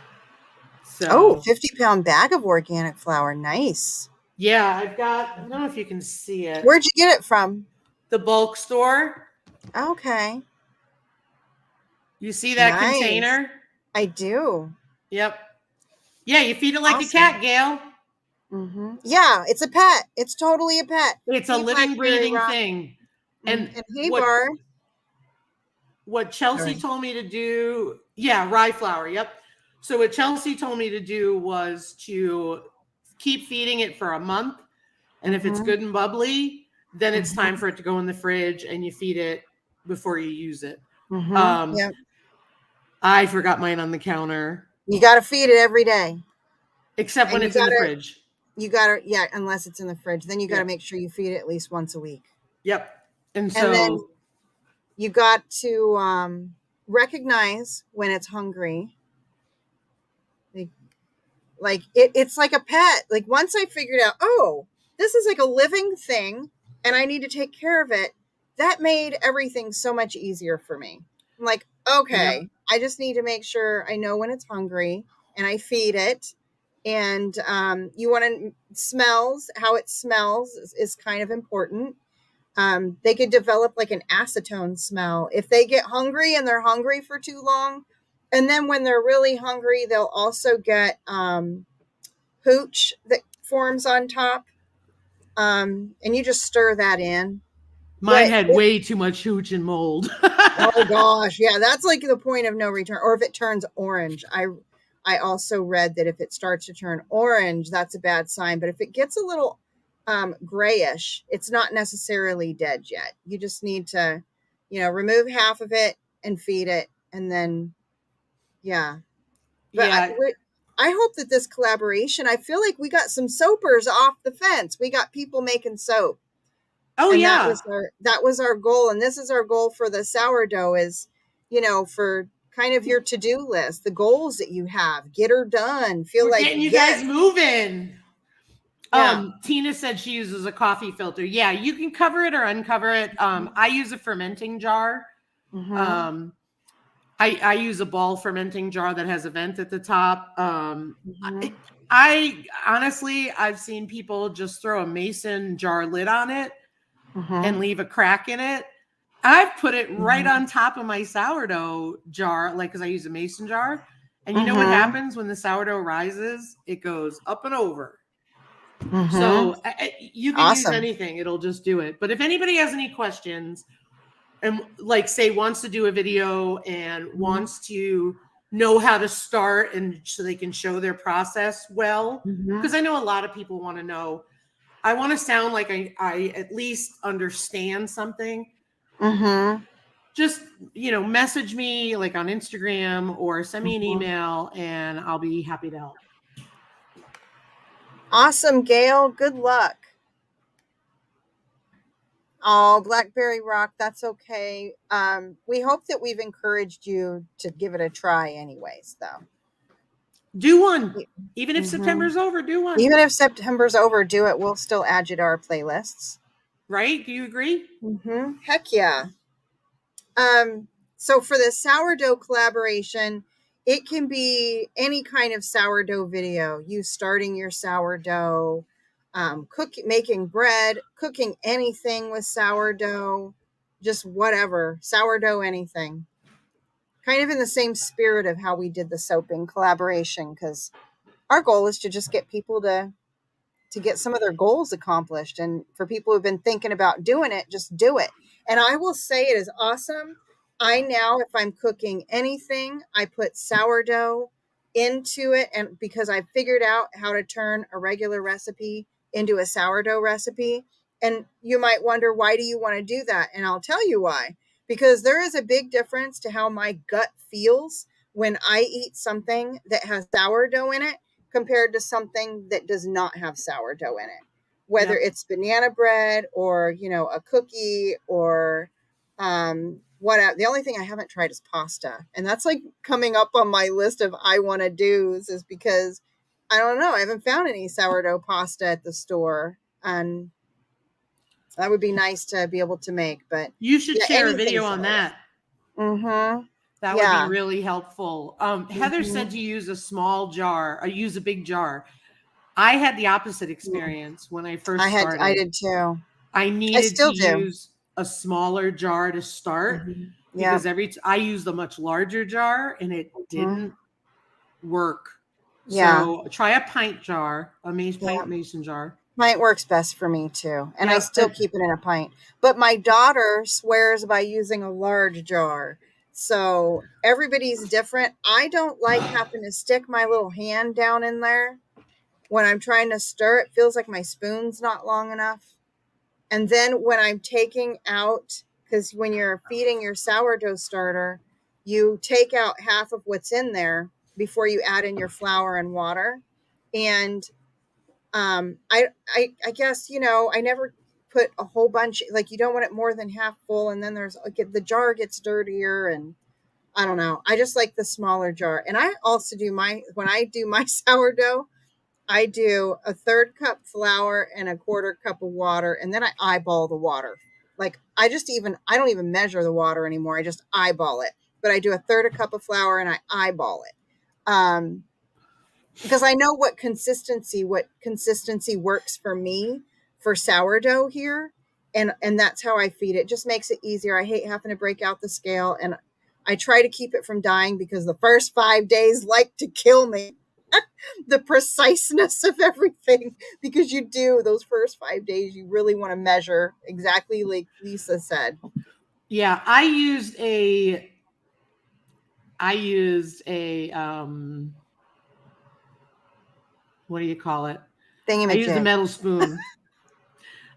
Speaker 2: So
Speaker 1: 50-pound bag of organic flour. Nice.
Speaker 2: yeah, I've got, I don't know if you can see it.
Speaker 1: Where'd you get it from?
Speaker 2: The bulk store.
Speaker 1: Okay.
Speaker 2: You see that
Speaker 1: Nice.
Speaker 2: container?
Speaker 1: I do.
Speaker 2: Yep. Yeah, you feed it like
Speaker 1: Awesome.
Speaker 2: a cat, Gail.
Speaker 1: Yeah, it's a pet. It's totally a pet.
Speaker 2: It's a living, breathing thing. And
Speaker 1: hey, Bar.
Speaker 2: What Chelsea told me to do, rye flour, yep. So what Chelsea told me to do was to keep feeding it for a month. And if it's good and bubbly, then it's time for it to go in the fridge and you feed it before you use it.
Speaker 1: Yep.
Speaker 2: I forgot mine on the counter.
Speaker 1: You got to feed it every day.
Speaker 2: Except when it's in the fridge.
Speaker 1: You got to, unless it's in the fridge. Then you got to make sure you feed it at least once a week.
Speaker 2: Yep. And
Speaker 1: then you got to recognize when it's hungry. Like it's like a pet. Like once I figured out, oh, this is like a living thing and I need to take care of it. That made everything so much easier for me. I'm like, okay, I just need to make sure I know when it's hungry and I feed it. And you want to how it smells is kind of important. They could develop like an acetone smell if they get hungry and they're hungry for too long. And then when they're really hungry, they'll also get hooch that forms on top. And you just stir that in.
Speaker 2: Mine had way too much hooch and mold.
Speaker 1: Oh gosh. Yeah. That's like the point of no return. Or if it turns orange, I also read that if it starts to turn orange, that's a bad sign. But if it gets a little grayish, it's not necessarily dead yet. You just need to, remove half of it and feed it. And then, But I hope that this collaboration, I feel like we got some soapers off the fence. We got people making soap.
Speaker 2: Oh, and
Speaker 1: that was our goal. And this is our goal for the sourdough is, for kind of your to-do list, the goals that you have, get her done. We're
Speaker 2: getting you guys moving. Yeah. Tina said she uses a coffee filter. Yeah, you can cover it or uncover it. I use a fermenting jar. I use a ball fermenting jar that has a vent at the top. I honestly, I've seen people just throw a mason jar lid on it and leave a crack in it. I've put it right on top of my sourdough jar, like, because I use a mason jar. And you know what happens when the sourdough rises? It goes up and over. So you can use anything. It'll just do it. But if anybody has any questions and like say wants to do a video and wants to know how to start and so they can show their process well, because I know a lot of people want to know, I want to sound like I at least understand something. Just, message me like on Instagram or send me an email and I'll be happy to help.
Speaker 1: Awesome, Gail. Good luck. Oh, Blackberry Rock, that's okay. We hope that we've encouraged you to give it a try anyways, though.
Speaker 2: Do one. Even if September's over, do one.
Speaker 1: Even if September's over, do it. We'll still add you to our playlists.
Speaker 2: Right? Do you agree?
Speaker 1: Heck yeah. So for the sourdough collaboration, it can be any kind of sourdough video. You starting your sourdough, making bread, cooking anything with sourdough, just whatever, sourdough, anything. Kind of in the same spirit of how we did the soaping collaboration, because our goal is to just get people to get some of their goals accomplished. And for people who've been thinking about doing it, just do it. And I will say it is awesome. I now, if I'm cooking anything, I put sourdough into it, and because I figured out how to turn a regular recipe into a sourdough recipe. And you might wonder, why do you want to do that? And I'll tell you why. Because there is a big difference to how my gut feels when I eat something that has sourdough in it compared to something that does not have sourdough in it. Whether it's banana bread or, a cookie or what. The only thing I haven't tried is pasta. And that's like coming up on my list of I want to do's, is because I don't know. I haven't found any sourdough pasta at the store. And That would be nice to be able to make, but
Speaker 2: you should
Speaker 1: yeah,
Speaker 2: share a video on that.
Speaker 1: Mm-hmm.
Speaker 2: That would be really helpful. Heather said to use a small jar, or use a big jar. I had the opposite experience when I first started.
Speaker 1: I did too.
Speaker 2: I needed to
Speaker 1: do.
Speaker 2: use a smaller jar to start because I used a much larger jar and it didn't work. So try a pint jar, a pint mason jar.
Speaker 1: Pint works best for me too. And I still keep it in a pint. But my daughter swears by using a large jar. So everybody's different. I don't like having to stick my little hand down in there when I'm trying to stir. It feels like my spoon's not long enough. And then when I'm taking out, because when you're feeding your sourdough starter, you take out half of what's in there before you add in your flour and water. And I guess, I never put a whole bunch, like you don't want it more than half full. And then the jar gets dirtier, and I don't know. I just like the smaller jar. And I also when I do my sourdough, I do a 1/3 cup flour and a 1/4 cup of water. And then I eyeball the water. Like I don't even measure the water anymore. I just eyeball it, but I do a 1/3 cup of flour and I eyeball it. Because I know what consistency works for me for sourdough here. And that's how I feed it. Just makes it easier. I hate having to break out the scale, and I try to keep it from dying because the first 5 days like to kill me. The preciseness of everything, because those first 5 days, you really want to measure exactly like Lisa said.
Speaker 2: Yeah. I used a what do you call it? I used a metal spoon.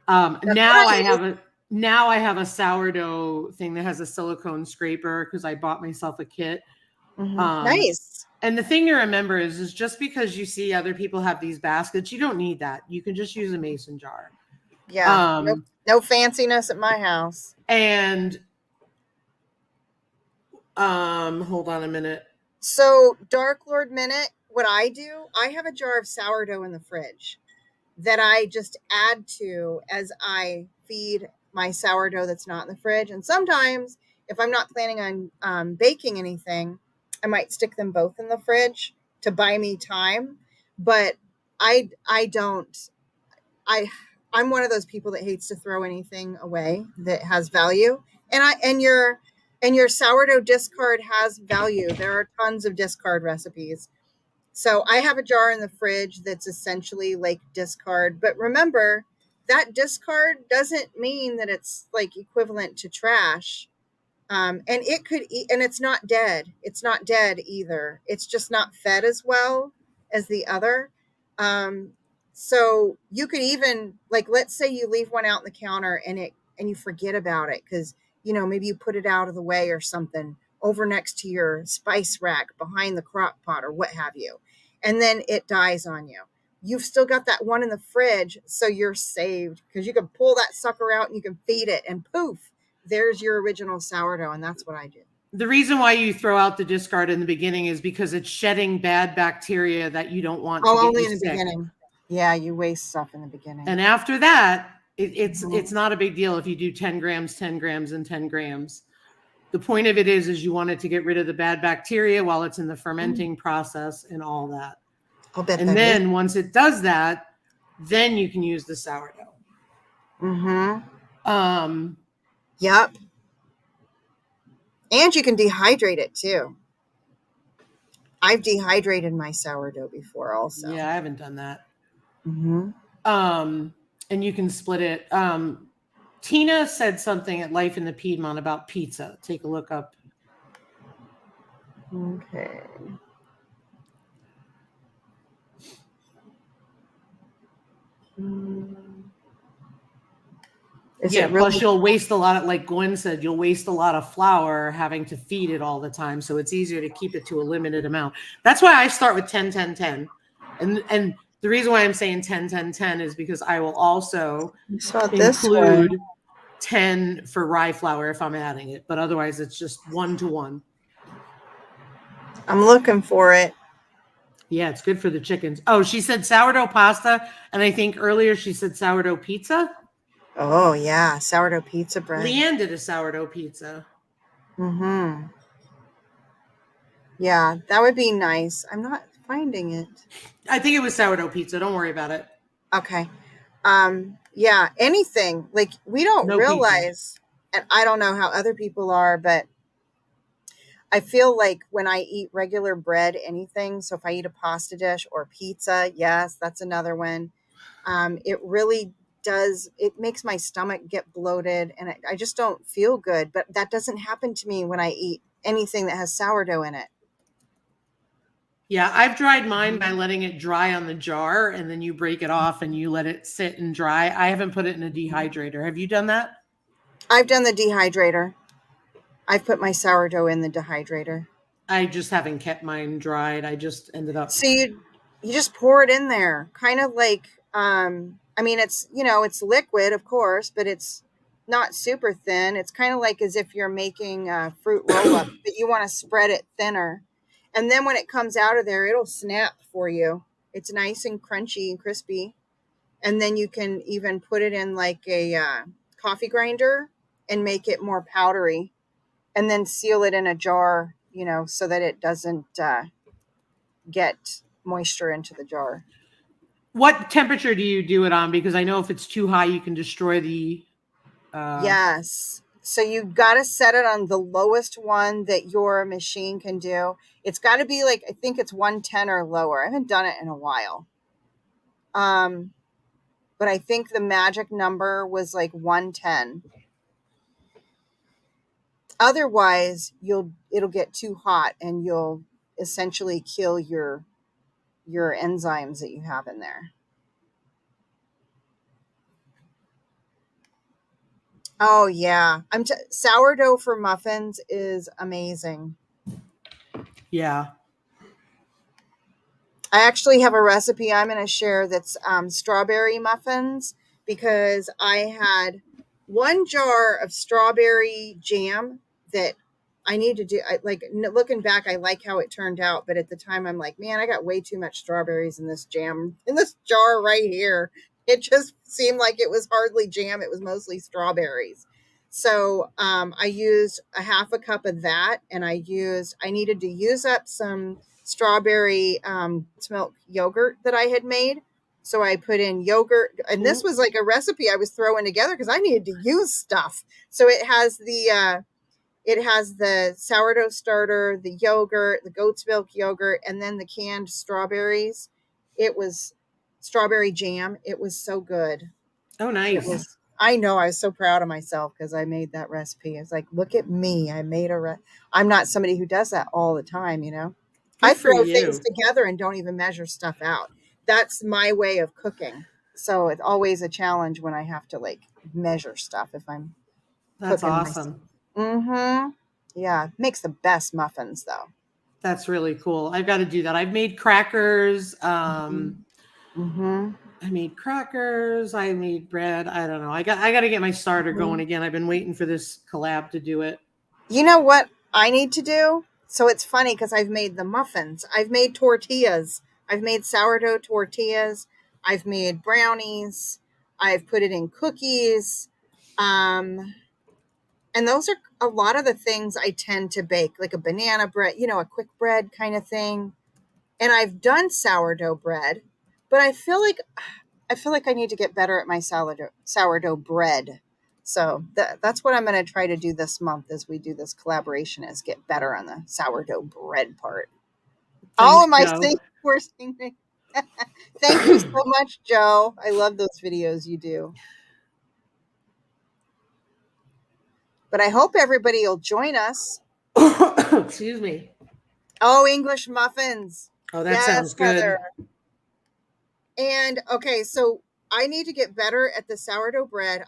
Speaker 2: Now I have a sourdough thing that has a silicone scraper because I bought myself a kit.
Speaker 1: Nice.
Speaker 2: And the thing to remember is just because you see other people have these baskets, you don't need that. You can just use a mason jar.
Speaker 1: Yeah. No fanciness at my house.
Speaker 2: And hold on a minute.
Speaker 1: So, Dark Lord Minute, what I do, I have a jar of sourdough in the fridge that I just add to as I feed my sourdough that's not in the fridge. And sometimes, if I'm not planning on baking anything, I might stick them both in the fridge to buy me time. But I'm one of those people that hates to throw anything away that has value. And your sourdough discard has value. There are tons of discard recipes. So I have a jar in the fridge that's essentially like discard. But remember, that discard doesn't mean that it's like equivalent to trash. And it's not dead. It's not dead either. It's just not fed as well as the other. So you could even, like, let's say you leave one out on the counter and you forget about it because, maybe you put it out of the way or something over next to your spice rack behind the crock pot or what have you. And then it dies on you. You've still got that one in the fridge, so you're saved because you can pull that sucker out and you can feed it, and poof, there's your original sourdough. And that's what I do.
Speaker 2: The reason why you throw out the discard in the beginning is because it's shedding bad bacteria that you don't want to get
Speaker 1: only
Speaker 2: you
Speaker 1: in the
Speaker 2: sick.
Speaker 1: beginning. Yeah, you waste stuff in the beginning.
Speaker 2: And after that, it's not a big deal if you do 10 grams, 10 grams, and 10 grams. The point of it is you want it to get rid of the bad bacteria while it's in the fermenting process and all that. And then once it does that, then you can use the sourdough.
Speaker 1: Yep. And you can dehydrate it too. I've dehydrated my sourdough before also.
Speaker 2: Yeah, I haven't done that. And you can split it. Tina said something at Life in the Piedmont about pizza. Take a look up.
Speaker 1: Okay.
Speaker 2: Plus you'll waste a lot of, like Gwen said, you'll waste a lot of flour having to feed it all the time. So it's easier to keep it to a limited amount. That's why I start with 10, 10, 10. And the reason why I'm saying 10, 10, 10 is because I will also include 10 for rye flour if I'm adding it. But otherwise it's just 1 to 1.
Speaker 1: I'm looking for it.
Speaker 2: Yeah, it's good for the chickens. Oh, she said sourdough pasta. And I think earlier she said sourdough pizza.
Speaker 1: Oh yeah, sourdough pizza bread.
Speaker 2: Leanne did a sourdough pizza.
Speaker 1: Mm-hmm. Yeah, that would be nice. I'm not finding it.
Speaker 2: I think it was sourdough pizza. Don't worry about it.
Speaker 1: Okay. Yeah, anything. Like we don't
Speaker 2: No pizza.
Speaker 1: realize, and I don't know how other people are, but I feel like when I eat regular bread, anything, so if I eat a pasta dish or pizza, yes, that's another one. It really does, it makes my stomach get bloated and I just don't feel good. But that doesn't happen to me when I eat anything that has sourdough in it.
Speaker 2: Yeah, I've dried mine by letting it dry on the jar and then you break it off and you let it sit and dry. I haven't put it in a dehydrator. Have you done that?
Speaker 1: I've done the dehydrator. I've put my sourdough in the dehydrator.
Speaker 2: I just haven't kept mine dried. I just ended up.
Speaker 1: So you just pour it in there, kind of like I mean it's it's liquid, of course, but it's not super thin. It's kind of like as if you're making a fruit roll up, but you want to spread it thinner. And then when it comes out of there, it'll snap for you. It's nice and crunchy and crispy. And then you can even put it in like a coffee grinder and make it more powdery, and then seal it in a jar, so that it doesn't get moisture into the jar.
Speaker 2: What temperature do you do it on? Because I know if it's too high, you can destroy the.
Speaker 1: Yes. So you got to set it on the lowest one that your machine can do. It's got to be like, I think it's 110 or lower. I haven't done it in a while. But I think the magic number was like 110. Otherwise, it'll get too hot and you'll essentially kill your enzymes that you have in there. Oh yeah, sourdough for muffins is amazing.
Speaker 2: Yeah.
Speaker 1: I actually have a recipe I'm going to share that's strawberry muffins, because I had one jar of strawberry jam that I need to do. Looking back, I like how it turned out, but at the time, I'm like, man, I got way too much strawberries in this jam in this jar right here. It just seemed like it was hardly jam; it was mostly strawberries. So I used a half a cup of that, and I needed to use up some strawberry milk yogurt that I had made. So I put in yogurt, and this was like a recipe I was throwing together because I needed to use stuff. So it has the sourdough starter, the yogurt, the goat's milk yogurt, and then the canned strawberries. It was strawberry jam. It was so good.
Speaker 2: Oh,
Speaker 1: It
Speaker 2: nice.
Speaker 1: was. I know. I was so proud of myself because I made that recipe. It's like, look at me. I made I'm not somebody who does that all the time. I
Speaker 2: Good for
Speaker 1: throw things
Speaker 2: you.
Speaker 1: together and don't even measure stuff out. That's my way of cooking. So it's always a challenge when I have to like measure stuff if I'm
Speaker 2: That's
Speaker 1: cooking myself.
Speaker 2: awesome.
Speaker 1: Mm-hmm. Yeah. Makes the best muffins though.
Speaker 2: That's really cool. I've got to do that. I've made crackers.
Speaker 1: Mm-hmm.
Speaker 2: I made crackers. I made bread. I don't know. I got to get my starter going again. I've been waiting for this collab to do it.
Speaker 1: You know what I need to do? So it's funny because I've made the muffins. I've made tortillas. I've made sourdough tortillas. I've made brownies. I've put it in cookies. Um, and those are a lot of the things I tend to bake, like a banana bread, a quick bread kind of thing. And I've done sourdough bread, but I feel like I need to get better at my sourdough bread. So that's what I'm going to try to do this month as we do this collaboration, is get better on the sourdough bread part. All
Speaker 2: Thanks,
Speaker 1: of my
Speaker 2: Joe.
Speaker 1: things were singing. Thank you so much, Joe. I love those videos you do. But I hope everybody will join us.
Speaker 2: Excuse me.
Speaker 1: Oh, English muffins.
Speaker 2: Oh, that
Speaker 1: Yes,
Speaker 2: sounds
Speaker 1: Heather.
Speaker 2: good.
Speaker 1: And okay, so I need to get better at the sourdough bread.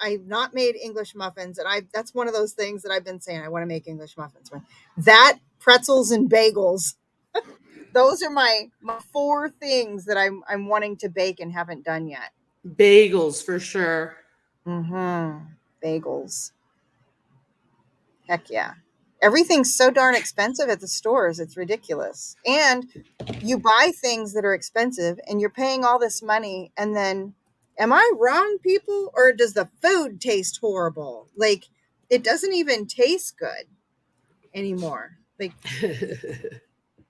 Speaker 1: I've not made English muffins, and that's one of those things that I've been saying I want to make English muffins with. That, pretzels, and bagels. Those are my four things that I'm wanting to bake and haven't done yet.
Speaker 2: Bagels for sure.
Speaker 1: Mm-hmm. Bagels. Heck yeah. Everything's so darn expensive at the stores. It's ridiculous. And you buy things that are expensive and you're paying all this money, and then Am I wrong, people? Or does the food taste horrible? Like, it doesn't even taste good anymore. Like,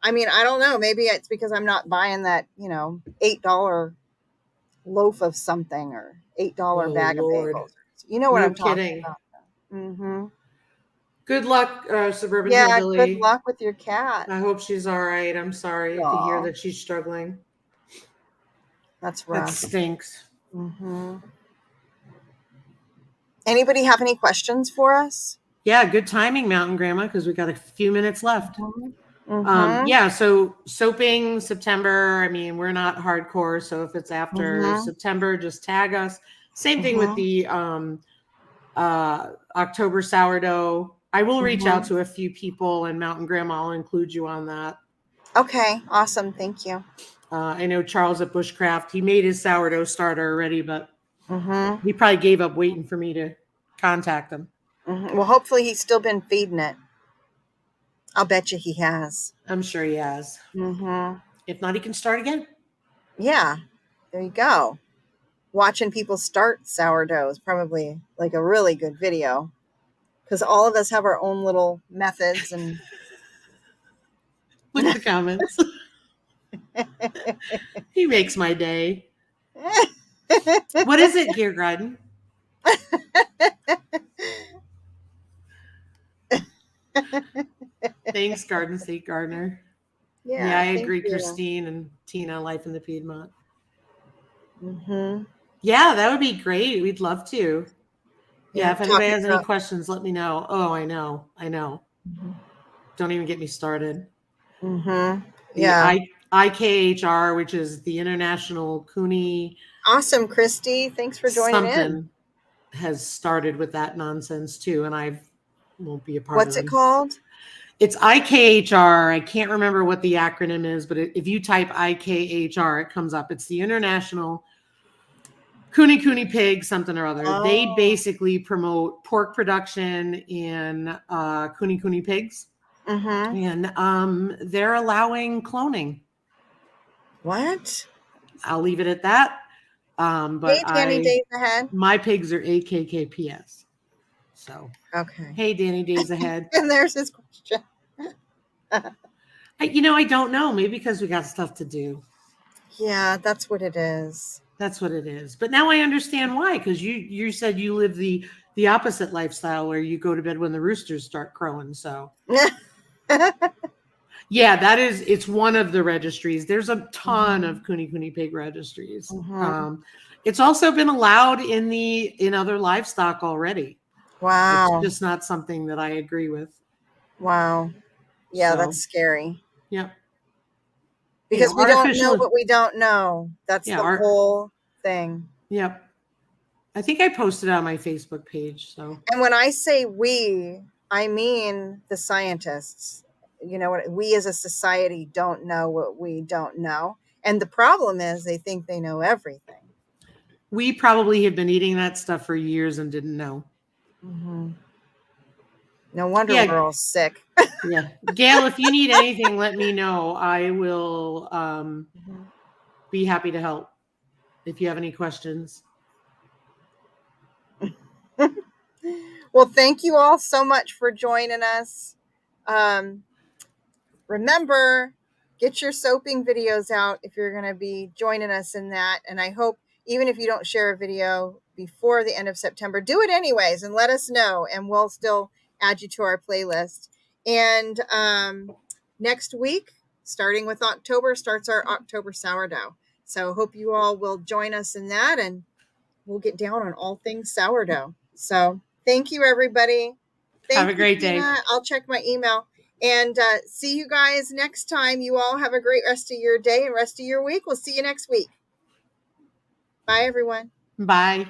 Speaker 1: I mean, I don't know. Maybe it's because I'm not buying that, $8 loaf of something or $8 bag of bagels. You know what
Speaker 2: No
Speaker 1: I'm talking
Speaker 2: kidding.
Speaker 1: about. Mm-hmm.
Speaker 2: Good luck, Suburban
Speaker 1: Yeah, good
Speaker 2: Hillbilly.
Speaker 1: luck with your cat.
Speaker 2: I hope she's all right. I'm sorry to hear
Speaker 1: Aw,
Speaker 2: that she's struggling.
Speaker 1: that's
Speaker 2: That
Speaker 1: rough.
Speaker 2: stinks.
Speaker 1: Mm-hmm. Anybody have any questions for us?
Speaker 2: Yeah, good timing, Mountain Grandma, because we got a few minutes left.
Speaker 1: Mm-hmm.
Speaker 2: Yeah, so soaping September. I mean, we're not hardcore, so if it's after September, just tag us. Same thing with the October sourdough. I will reach out to a few people, and Mountain Grandma, I'll include you on that.
Speaker 1: Okay, awesome. Thank you.
Speaker 2: I know Charles at Bushcraft, he made his sourdough starter already, but he probably gave up waiting for me to contact him.
Speaker 1: Well, hopefully he's still been feeding it. I'll bet you he has.
Speaker 2: I'm sure he has. If not, he can start again.
Speaker 1: Yeah, there you go. Watching people start sourdough is probably like a really good video because all of us have our own little methods and
Speaker 2: look at the comments. He makes my day. What is it, Gear Garden? Thanks, Garden State Gardener. Yeah, I agree, Christine and Tina, Life in the Piedmont. Yeah, that would be great. We'd love to. Yeah, if anybody has any questions, let me know. Oh, I know. Don't even get me started.
Speaker 1: Yeah.
Speaker 2: IKHR, which is the International Cooney.
Speaker 1: Awesome, Christy. Thanks for joining in.
Speaker 2: Has started with that nonsense too, and I won't be a part of it.
Speaker 1: What's it called?
Speaker 2: It's IKHR. I can't remember what the acronym is, but if you type IKHR, it comes up. It's the International Cooney Pig, something or other. Oh. They basically promote pork production in Cooney pigs. And they're allowing cloning.
Speaker 1: What?
Speaker 2: I'll leave it at that. But
Speaker 1: hey, Danny Days Ahead.
Speaker 2: My pigs are AKKPS. So
Speaker 1: okay.
Speaker 2: Hey, Danny Days Ahead.
Speaker 1: And there's his question.
Speaker 2: I don't know. Maybe because we got stuff to do.
Speaker 1: Yeah, that's what it is.
Speaker 2: That's what it is. But now I understand why, because you said you live the opposite lifestyle where you go to bed when the roosters start crowing. So yeah, it's one of the registries. There's a ton of Cooney pig registries. It's also been allowed in other livestock already.
Speaker 1: Wow.
Speaker 2: It's just not something that I agree with.
Speaker 1: Wow. Yeah, that's scary.
Speaker 2: Yep.
Speaker 1: Because we don't know what we don't know. That's the whole thing.
Speaker 2: Yep. I think I posted on my Facebook page. So.
Speaker 1: And when I say we, I mean the scientists. You know what? We as a society don't know what we don't know. And the problem is they think they know everything.
Speaker 2: We probably have been eating that stuff for years and didn't know.
Speaker 1: No wonder we're all sick.
Speaker 2: Yeah. Gail, if you need anything, let me know. I will be happy to help if you have any questions.
Speaker 1: Well, thank you all so much for joining us. Remember, get your soaping videos out if you're going to be joining us in that. And I hope even if you don't share a video before the end of September, do it anyways and let us know. And we'll still add you to our playlist. And next week, starting with October, starts our October sourdough. So hope you all will join us in that and we'll get down on all things sourdough. So thank you, everybody.
Speaker 2: Have a great day.
Speaker 1: I'll check my email and see you guys next time. You all have a great rest of your day and rest of your week. We'll see you next week. Bye, everyone.
Speaker 2: Bye.